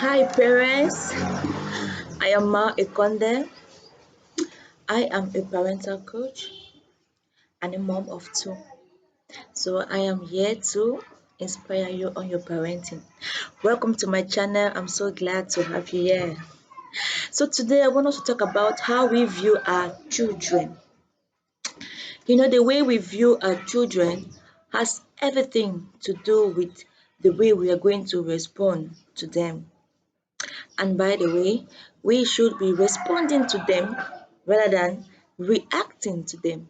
Hi parents, I am Ma Ekonde. I am a parental coach and a mom of two. So I am here to inspire you on your parenting. Welcome to my channel. I'm so glad to have you here. So today I want us to talk about how we view our children. The way we view our children has everything to do with the way we are going to respond to them. And by the way, we should be responding to them rather than reacting to them.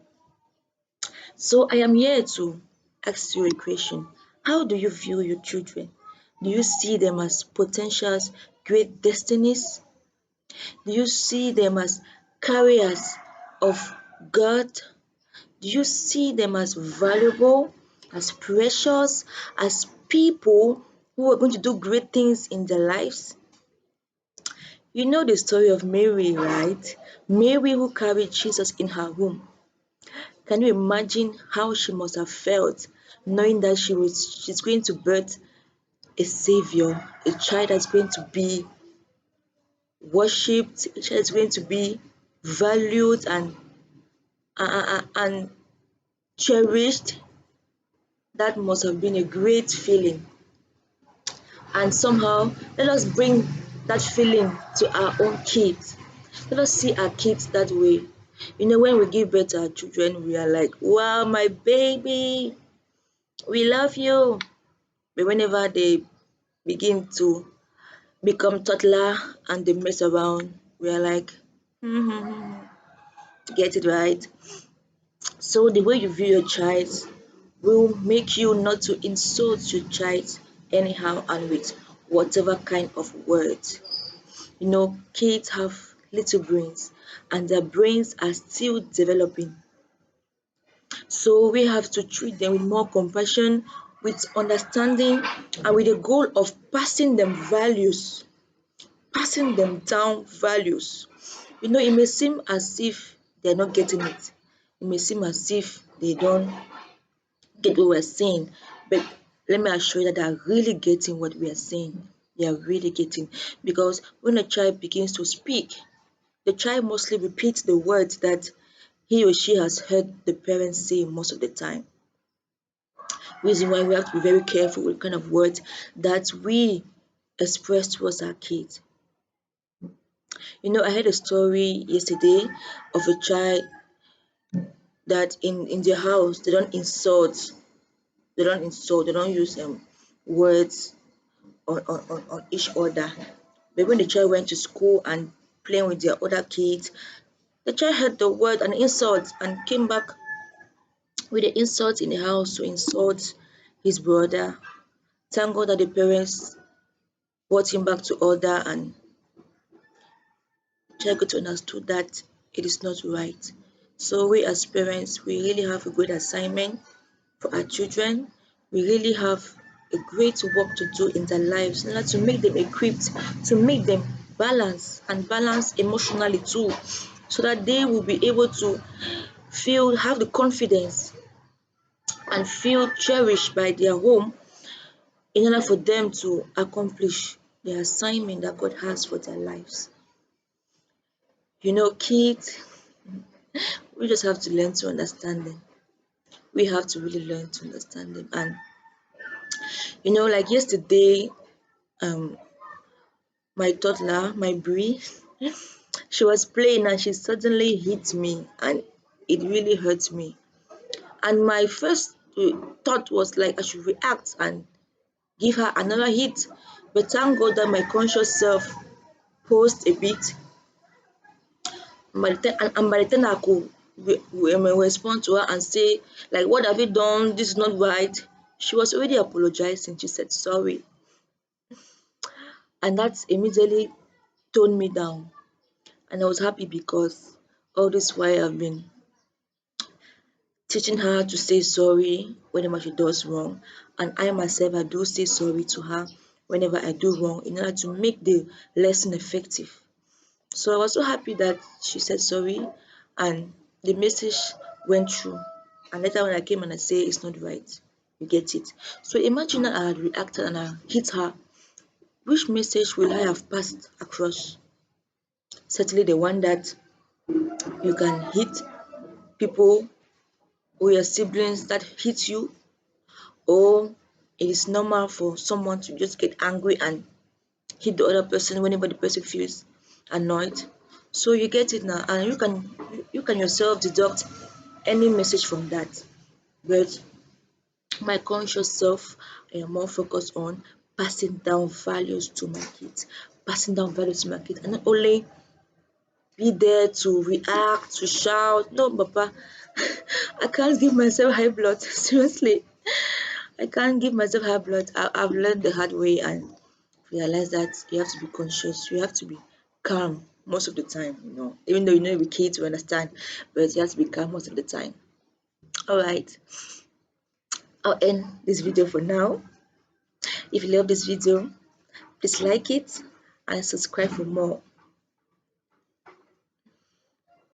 So I am here to ask you a question. How do you view your children? Do you see them as potentials, great destinies? Do you see them as carriers of God? Do you see them as valuable, as precious, as people who are going to do great things in their lives? You know the story of Mary, right? Mary who carried Jesus in her womb. Can you imagine how she must have felt knowing that she's going to birth a savior, a child that's going to be worshipped, a child that's going to be valued and cherished? That must have been a great feeling. And somehow, let us bring that feeling to our own kids. Let us see our kids that way. When we give birth to our children, we are like, wow, my baby, we love you. But whenever they begin to become toddler and they mess around, we are like, get it right. So the way you view your child will make you not to insult your child anyhow and with whatever kind of words. Kids have little brains and their brains are still developing. So we have to treat them with more compassion, with understanding, and with the goal of passing them values, passing them down values. It may seem as if they're not getting it. It may seem as if they don't get what we're saying, but let me assure you that they are really getting what we are saying. They are really getting, because when a child begins to speak, the child mostly repeats the words that he or she has heard the parents say most of the time. Reason why we have to be very careful with kind of words that we express towards our kids. I heard a story yesterday of a child that in their house they don't use words on each other. But when the child went to school and playing with their other kids, the child heard the word an insult and came back with the insult in the house to insult his brother. Thank God that the parents brought him back to order and the child got to understood that it is not right. So we as parents, we really have a great assignment for our children. We really have a great work to do in their lives in order to make them equipped, to make them balanced and balanced emotionally too, so that they will be able to have the confidence and feel cherished by their home in order for them to accomplish the assignment that God has for their lives. Kids, we just have to learn to understand them. We have to really learn to understand them. And like yesterday, um, my toddler, my Brie, she was playing and she suddenly hit me, and it really hurt me. And my first thought was like I should react and give her another hit. But thank God that my conscious self paused a bit. By the time I could respond to her and say, like, what have you done? This is not right. She was already apologizing. She said sorry. And that immediately toned me down. And I was happy because all this while I've been teaching her to say sorry whenever she does wrong. And I myself, I do say sorry to her whenever I do wrong in order to make the lesson effective. So I was so happy that she said sorry and the message went through. And later when I came and I say it's not right, you get it. So imagine that I had reacted and I hit her which message will I have passed across? Certainly the one that you can hit people or your siblings that hit you, or it is normal for someone to just get angry and hit the other person whenever the person feels annoyed. So you get it now, and you can yourself deduct any message from that. But my conscious self, I am more focused on passing down values to my kids, passing down values to my kids, and not only be there to react, to shout. No, Papa, I can't give myself high blood. Seriously, I can't give myself high blood. I've learned the hard way and realize that you have to be conscious. You have to be calm most of the time. Even though with kids, we understand, but you have to be calm most of the time. All right, I'll end this video for now. If you love this video, please like it and subscribe for more.